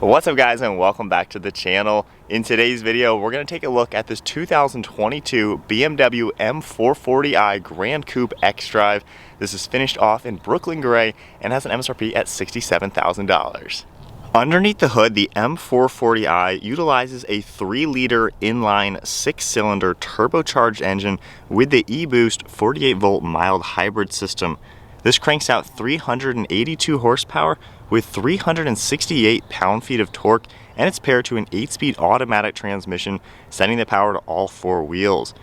What's up guys, and welcome back to the channel. In today's video, we're going to take a look at this 2022 BMW M440i Gran Coupe xDrive. This is finished off in Brooklyn Gray and has an MSRP at $67,000. Underneath the hood, the M440i utilizes a 3-liter inline 6-cylinder turbocharged engine with the e-boost 48-volt mild hybrid system. This cranks out 382 horsepower with 368 pound-feet of torque, and it's paired to an 8-speed automatic transmission, sending the power to all 4 wheels.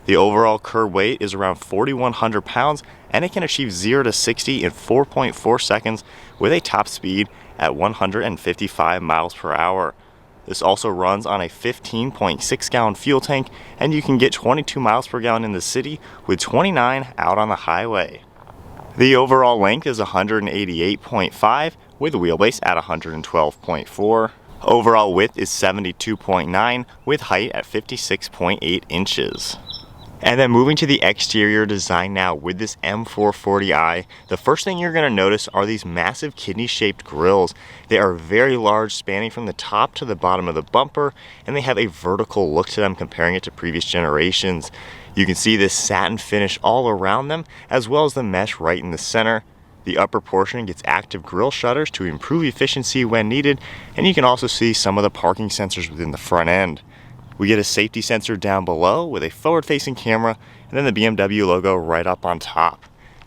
The overall curb weight is around 4,100 pounds, and it can achieve 0 to 60 in 4.4 seconds with a top speed at 155 miles per hour. This also runs on a 15.6 gallon fuel tank, and you can get 22 miles per gallon in the city with 29 out on the highway. The overall length is 188.5 with a wheelbase at 112.4. Overall width is 72.9 with height at 56.8 inches. And then moving to the exterior design now with this M440i, the first thing you're going to notice are these massive kidney-shaped grills. They are very large, spanning from the top to the bottom of the bumper, and they have a vertical look to them comparing it to previous generations. You can see this satin finish all around them, as well as the mesh right in the center. The upper portion gets active grille shutters to improve efficiency when needed, and you can also see some of the parking sensors within the front end. We get a safety sensor down below with a forward-facing camera, and then the BMW logo right up on top.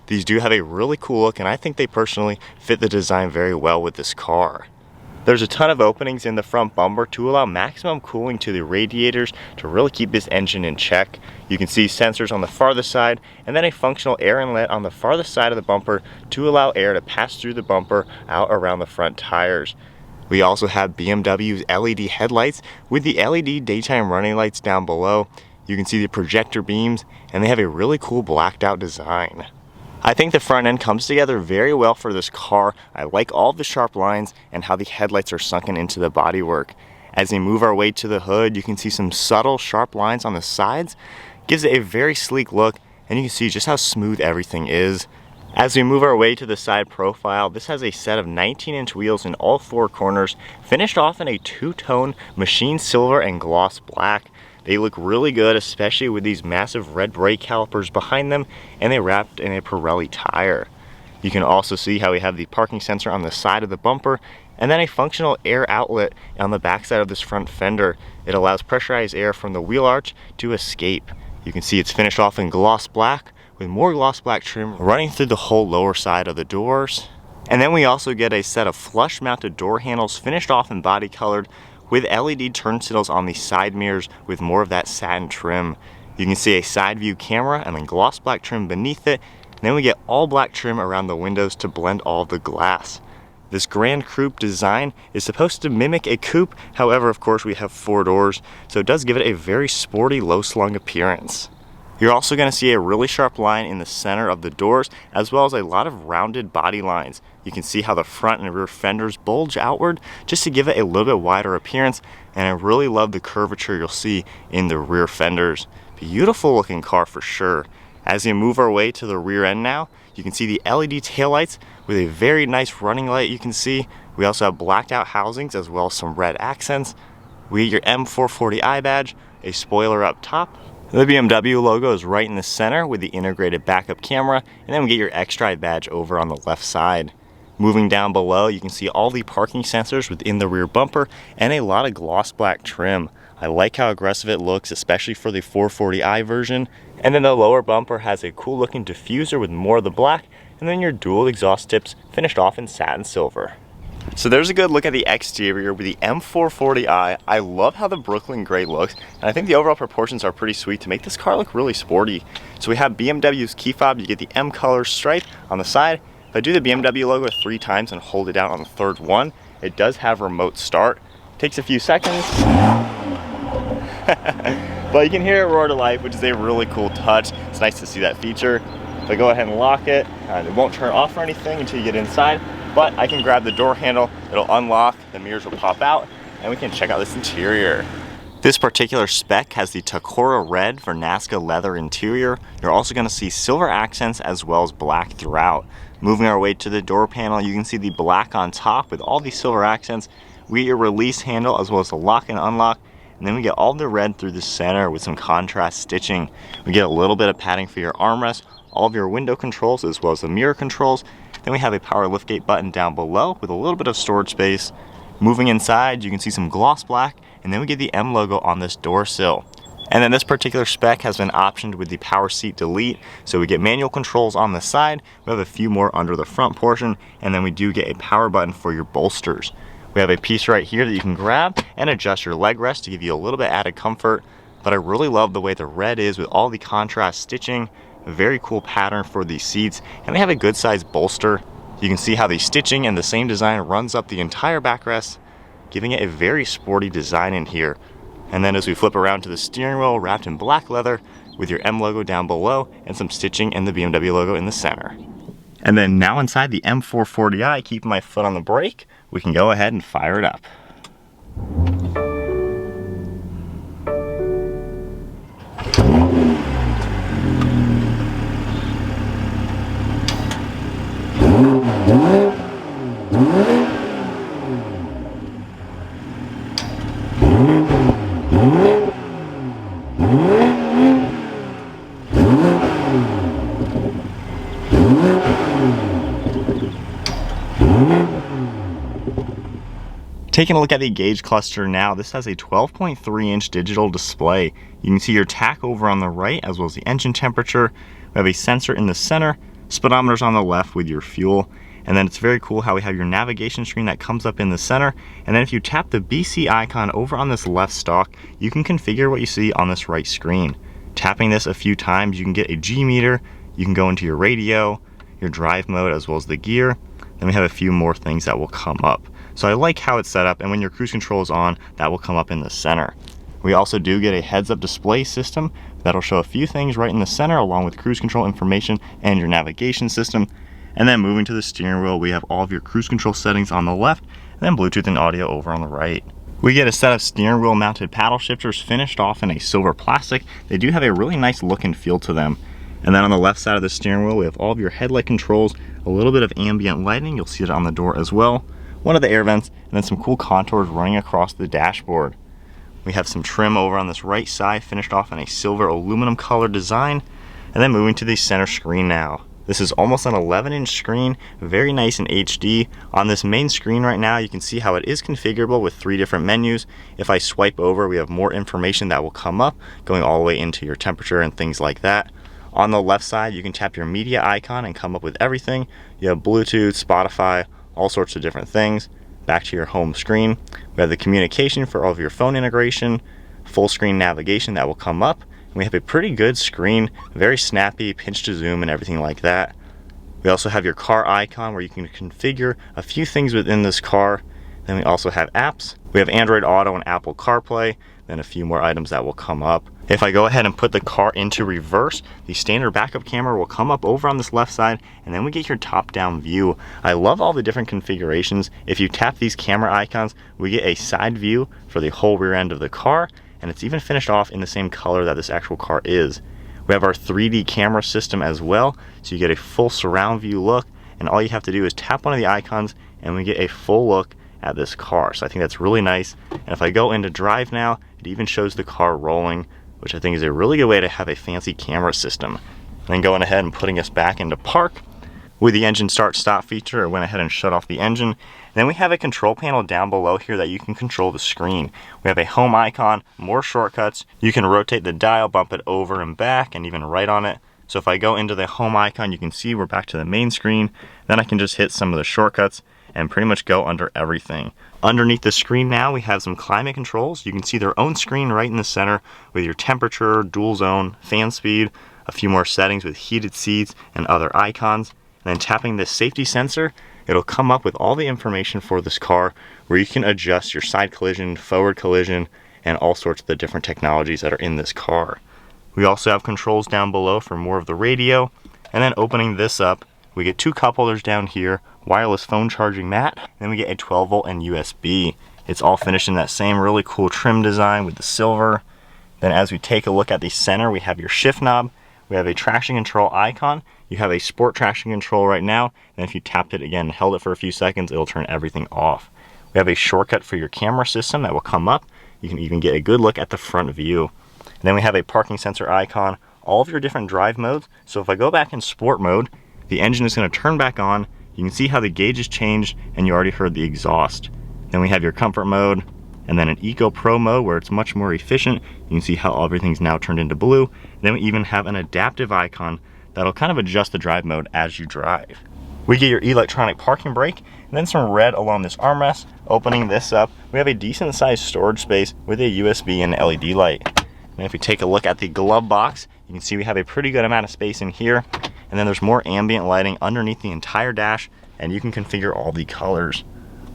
These do have a really cool look, and I think they personally fit the design very well with this car. There's a ton of openings in the front bumper to allow maximum cooling to the radiators to really keep this engine in check. You can see sensors on the farthest side, and then a functional air inlet on the farthest side of the bumper to allow air to pass through the bumper out around the front tires. We also have BMW's LED headlights with the LED daytime running lights down below. You can see the projector beams, and they have a really cool blacked out design. I think the front end comes together very well for this car. I like all the sharp lines and how the headlights are sunken into the bodywork. As we move our way to the hood, you can see some subtle sharp lines on the sides. Gives it a very sleek look, and you can see just how smooth everything is. As we move our way to the side profile, this has a set of 19-inch wheels in all 4 corners, finished off in a 2-tone machine silver and gloss black. They look really good, especially with these massive red brake calipers behind them, and they wrapped in a Pirelli tire. You can also see how we have the parking sensor on the side of the bumper, and then a functional air outlet on the backside of this front fender. It allows pressurized air from the wheel arch to escape. You can see it's finished off in gloss black, with more gloss black trim running through the whole lower side of the doors. And then we also get a set of flush mounted door handles finished off in body colored, with LED turnstiles on the side mirrors with more of that satin trim. You can see a side view camera and then gloss black trim beneath it, and then we get all black trim around the windows to blend all of the glass. This Gran Coupe design is supposed to mimic a coupe, however of course we have 4 doors, so it does give it a very sporty low slung appearance. You're also going to see a really sharp line in the center of the doors, as well as a lot of rounded body lines. You can see how the front and rear fenders bulge outward just to give it a little bit wider appearance, and I really love the curvature you'll see in the rear fenders. Beautiful looking car for sure. As we move our way to the rear end now, you can see the LED taillights with a very nice running light you can see. We also have blacked out housings as well as some red accents. We get your M440i badge, a spoiler up top. The BMW logo is right in the center with the integrated backup camera, and then we get your xDrive badge over on the left side. Moving down below, you can see all the parking sensors within the rear bumper and a lot of gloss black trim. I like how aggressive it looks, especially for the 440i version. And then the lower bumper has a cool looking diffuser with more of the black, and then your dual exhaust tips finished off in satin silver. So there's a good look at the exterior with the M440i. I love how the Brooklyn Gray looks, and I think the overall proportions are pretty sweet to make this car look really sporty. So we have BMW's key fob. You get the M color stripe on the side. If I do the BMW logo 3 times and hold it down on the 3rd one, it does have remote start. Takes a few seconds, but you can hear it roar to life, which is a really cool touch. It's nice to see that feature. If I go ahead and lock it, it won't turn off or anything until you get inside. But I can grab the door handle, it'll unlock, the mirrors will pop out, and we can check out this interior. This particular Spec has the Tacora red Vernasca leather interior. You're also going to see silver accents as well as black throughout. Moving our way to the door panel, you can see the black on top with all these silver accents We get your release handle as well as the lock and unlock. And then we get all the red through the center with some contrast stitching. We get a little bit of padding for your armrest, all of your window controls as well as the mirror controls. Then we have a power liftgate button down below with a little bit of storage space. Moving inside, you can see some gloss black, and then we get the M logo on this door sill. And then this particular spec has been optioned with the power seat delete, so we get manual controls on the side. We have a few more under the front portion, and then we do get a power button for your bolsters. We have a piece right here that you can grab and adjust your leg rest to give you a little bit added comfort. But I really love the way the red is with all the contrast stitching. A very cool pattern for these seats, and they have a good sized bolster. You can see how the stitching and the same design runs up the entire backrest, giving it a very sporty design in here. And then as we flip around to the steering wheel, wrapped in black leather with your M logo down below and some stitching and the BMW logo in the center. And then now inside the M440i, keeping my foot on the brake, we can go ahead and fire it up. Taking a look at the gauge cluster now, this has a 12.3-inch digital display. You can see your tach over on the right as well as the engine temperature. We have a sensor in the center, speedometers on the left with your fuel. And then it's very cool how we have your navigation screen that comes up in the center. And then if you tap the BC icon over on this left stalk, you can configure what you see on this right screen. Tapping this a few times, you can get a G meter, you can go into your radio, your drive mode as well as the gear. Then we have a few more things that will come up. So I like how it's set up, and when your cruise control is on, that will come up in the center. We also do get a heads-up display system that'll show a few things right in the center along with cruise control information and your navigation system. And then moving to the steering wheel, we have all of your cruise control settings on the left, and then Bluetooth and audio over on the right. We get a set of steering wheel mounted paddle shifters finished off in a silver plastic. They do have a really nice look and feel to them. And then on the left side of the steering wheel, we have all of your headlight controls, a little bit of ambient lighting, you'll see it on the door as well, one of the air vents, and then some cool contours running across the dashboard. We have some trim over on this right side, finished off in a silver aluminum color design. And then moving to the center screen now. This is almost an 11-inch screen, very nice in HD. On this main screen right now, you can see how it is configurable with 3 different menus. If I swipe over, we have more information that will come up, going all the way into your temperature and things like that. On the left side, you can tap your media icon and come up with everything. You have Bluetooth, Spotify, all sorts of different things. Back to your home screen. We have the communication for all of your phone integration, full screen navigation that will come up. And we have a pretty good screen, very snappy, pinch to zoom and everything like that. We also have your car icon where you can configure a few things within this car. Then we also have apps. We have Android Auto and Apple CarPlay, then a few more items that will come up. If I go ahead and put the car into reverse, the standard backup camera will come up over on this left side, and then we get your top-down view. I love all the different configurations. If you tap these camera icons, we get a side view for the whole rear end of the car, and it's even finished off in the same color that this actual car is. We have our 3D camera system as well, so you get a full surround view look, and all you have to do is tap one of the icons, and we get a full look at this car. So I think that's really nice. And if I go into drive now, it even shows the car rolling, which I think is a really good way to have a fancy camera system. And then going ahead and putting us back into park. With the engine start stop feature, I went ahead and shut off the engine. And then we have a control panel down below here that you can control the screen. We have a home icon, more shortcuts. You can rotate the dial, bump it over and back, and even write on it. So if I go into the home icon, you can see we're back to the main screen. Then I can just hit some of the shortcuts and pretty much go under everything. Underneath the screen now, we have some climate controls. You can see their own screen right in the center with your temperature, dual zone, fan speed, a few more settings with heated seats and other icons. And then tapping this safety sensor, it'll come up with all the information for this car where you can adjust your side collision, forward collision, and all sorts of the different technologies that are in this car. We also have controls down below for more of the radio. And then opening this up, we get 2 cup holders down here, wireless phone charging mat, then we get a 12 volt and USB. It's all finished in that same really cool trim design with the silver. Then as we take a look at the center, we have your shift knob, we have a traction control icon, you have a sport traction control right now, and if you tapped it again and held it for a few seconds, it'll turn everything off. We have a shortcut for your camera system that will come up. You can even get a good look at the front view. And then we have a parking sensor icon, all of your different drive modes. So if I go back in sport mode, the engine is going to turn back on. You can see how the gauge has changed, and you already heard the exhaust. Then we have your comfort mode, and then an Eco Pro mode where it's much more efficient. You can see how everything's now turned into blue. And then we even have an adaptive icon that'll kind of adjust the drive mode as you drive. We get your electronic parking brake, and then some red along this armrest. Opening this up, we have a decent sized storage space with a USB and LED light. And if we take a look at the glove box, you can see we have a pretty good amount of space in here. And then there's more ambient lighting underneath the entire dash, and you can configure all the colors.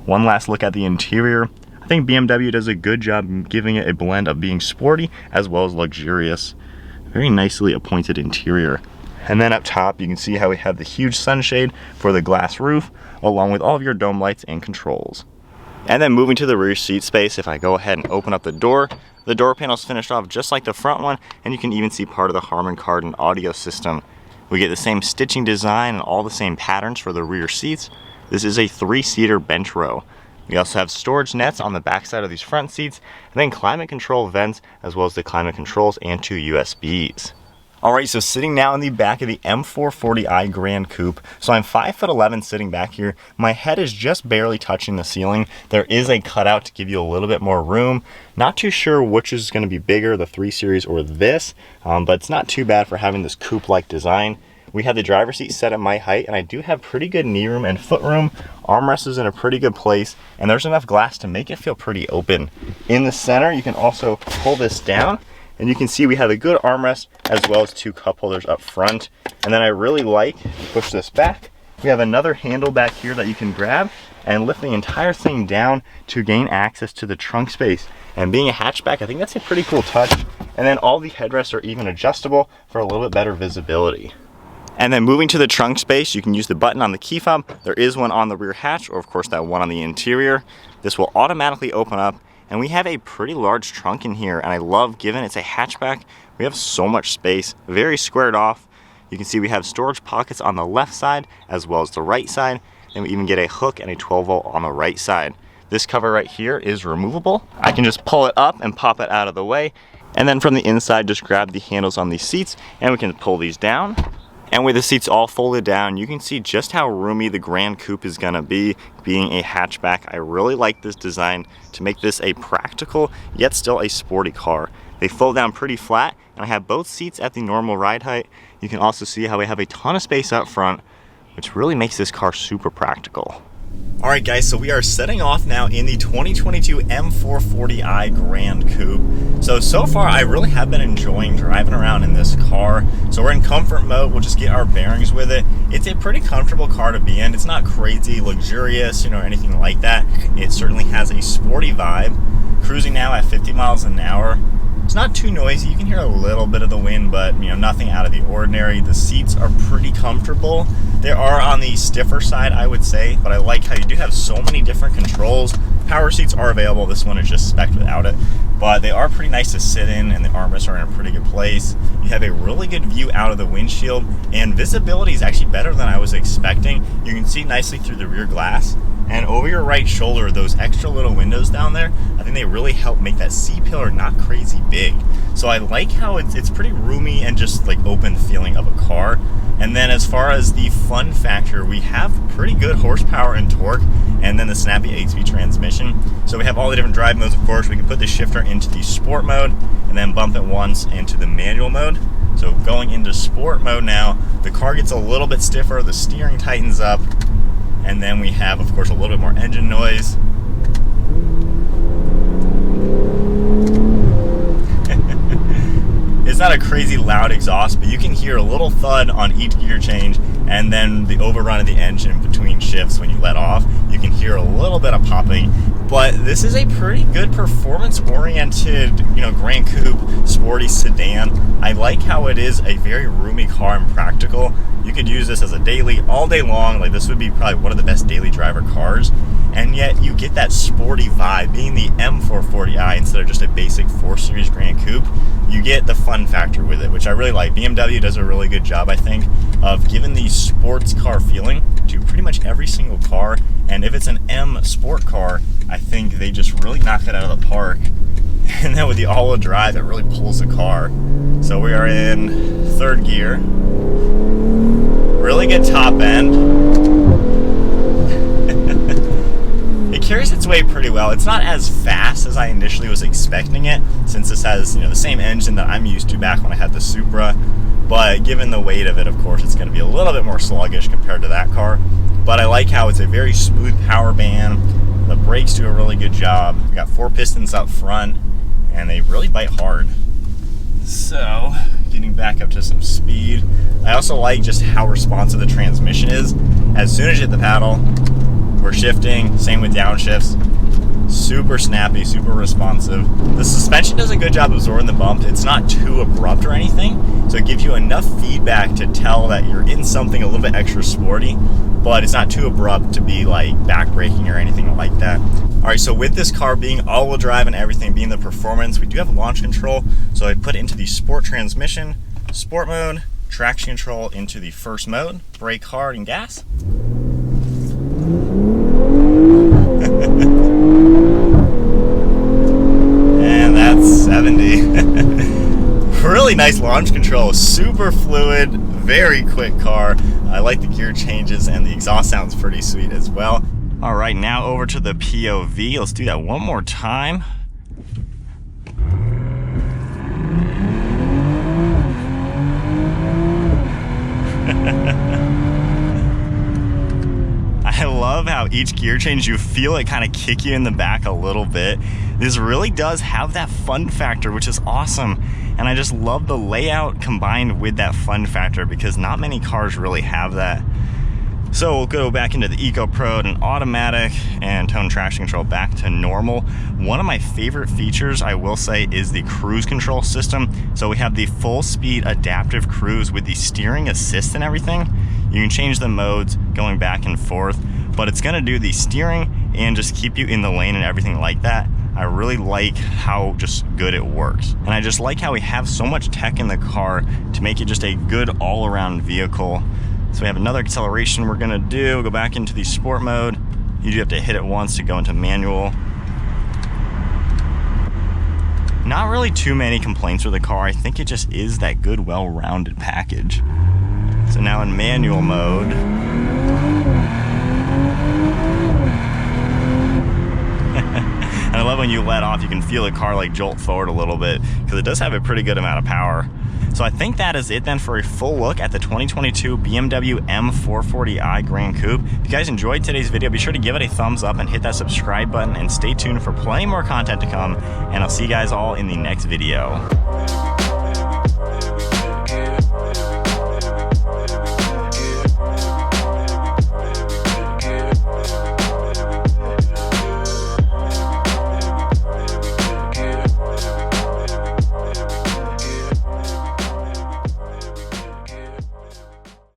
One last look at the interior. I think BMW does a good job giving it a blend of being sporty as well as luxurious. Very nicely appointed interior. And then up top, you can see how we have the huge sunshade for the glass roof, along with all of your dome lights and controls. And then moving to the rear seat space, if I go ahead and open up the door panel's finished off just like the front one, and you can even see part of the Harman Kardon audio system. We get the same stitching design and all the same patterns for the rear seats. This is a 3-seater bench row. We also have storage nets on the backside of these front seats, and then climate control vents, as well as the climate controls and 2 USBs. Alright, so sitting now in the back of the M440i Gran Coupe. So I'm 5'11" sitting back here. My head is just barely touching the ceiling. There is a cutout to give you a little bit more room. Not too sure which is going to be bigger, the 3 Series or this, but it's not too bad for having this coupe-like design. We have the driver's seat set at my height, and I do have pretty good knee room and foot room. Armrest is in a pretty good place, and there's enough glass to make it feel pretty open. In the center, you can also pull this down, and you can see we have a good armrest as well as 2 cup holders up front. And then I really like, push this back, we have another handle back here that you can grab and lift the entire thing down to gain access to the trunk space. And being a hatchback, I think that's a pretty cool touch. And then all the headrests are even adjustable for a little bit better visibility. And then moving to the trunk space, you can use the button on the key fob. There is one on the rear hatch, or of course that one on the interior. This will automatically open up, and we have a pretty large trunk in here, and I love, given it's a hatchback, we have so much space, very squared off. You can see we have storage pockets on the left side as well as the right side, and we even get a hook and a 12-volt on the right side. This cover right here is removable. I can just pull it up and pop it out of the way, and then from the inside just grab the handles on these seats, and we can pull these down. And with the seats all folded down, you can see just how roomy the Gran Coupe is gonna be, being a hatchback. I really like this design to make this a practical, yet still a sporty car. They fold down pretty flat, and I have both seats at the normal ride height. You can also see how we have a ton of space up front, which really makes this car super practical. Alright guys, so we are setting off now in the 2022 M440i Gran Coupe. So far I really have been enjoying driving around in this car. So we're in comfort mode, we'll just get our bearings with it. It's a pretty comfortable car to be in. It's not crazy luxurious, anything like that. It certainly has a sporty vibe. Cruising now at 50 miles an hour. It's not too noisy. You can hear a little bit of the wind, but nothing out of the ordinary. The seats are pretty comfortable. They are on the stiffer side, I would say, but I like how you do have so many different controls. Power seats are available. This one is just spec'd without it, but they are pretty nice to sit in, and the armrests are in a pretty good place. You have a really good view out of the windshield, and visibility is actually better than I was expecting. You can see nicely through the rear glass. And over your right shoulder, those extra little windows down there, I think they really help make that C-pillar not crazy big. So I like how it's pretty roomy and just like open feeling of a car. And then as far as the fun factor, we have pretty good horsepower and torque, and then the snappy 8-speed transmission. So we have all the different drive modes, of course. We can put the shifter into the sport mode and then bump it once into the manual mode. So going into sport mode now, the car gets a little bit stiffer, the steering tightens up, and then we have, of course, a little bit more engine noise. It's not a crazy loud exhaust, but you can hear a little thud on each gear change, and then the overrun of the engine between shifts when you let off. You can hear a little bit of popping, but this is a pretty good performance-oriented, Gran Coupe sporty sedan. I like how it is a very roomy car and practical. You could use this as a daily, all day long. Like, this would be probably one of the best daily driver cars. and yet you get that sporty vibe. Being the M440i instead of just a basic 4 Series Gran Coupe, you get the fun factor with it, which I really like. BMW does a really good job, I think, of giving the sports car feeling to pretty much every single car, and if it's an M sport car, I think they just really knock it out of the park. And then with the all-wheel drive, it really pulls the car. So we are in 3rd gear. Really good top end. It carries its weight pretty well. It's not as fast as I initially was expecting it, since this has, the same engine that I'm used to back when I had the Supra. But given the weight of it, of course, it's going to be a little bit more sluggish compared to that car. But I like how it's a very smooth power band. The brakes do a really good job. We got 4 pistons up front, and they really bite hard. So, getting back up to some speed. I also like just how responsive the transmission is. As soon as you hit the paddle, we're shifting, same with downshifts. Super snappy, super responsive. The suspension does a good job absorbing the bump. It's not too abrupt or anything, so it gives you enough feedback to tell that you're in something a little bit extra sporty, but it's not too abrupt to be like backbraking or anything like that. All right, so with this car being all-wheel drive and everything being the performance, we do have launch control. So I put it into the sport transmission, sport mode, traction control into the first mode, brake hard and gas. And that's 70. Really nice launch control, super fluid, very quick car. I like the gear changes, and the exhaust sounds pretty sweet as well. All right, now over to the POV. Let's do that one more time. I love how each gear change, you feel it kind of kick you in the back a little bit. This really does have that fun factor, which is awesome. And I just love the layout combined with that fun factor, because not many cars really have that. So we'll go back into the Eco Pro and automatic and tone traction control back to normal. One of my favorite features, I will say, is the cruise control system. So we have the full speed adaptive cruise with the steering assist and everything. You can change the modes going back and forth, but it's gonna do the steering and just keep you in the lane and everything like that. I really like how just good it works. And I just like how we have so much tech in the car to make it just a good all-around vehicle. So we have another acceleration we're gonna do. We'll go back into the sport mode. You do have to hit it once to go into manual. Not really too many complaints with the car. I think it just is that good, well-rounded package. So now in manual mode. And I love when you let off, you can feel the car like jolt forward a little bit, because it does have a pretty good amount of power. So I think that is it then for a full look at the 2022 BMW M440i Gran Coupe. If you guys enjoyed today's video, be sure to give it a thumbs up and hit that subscribe button, and stay tuned for plenty more content to come, and I'll see you guys all in the next video.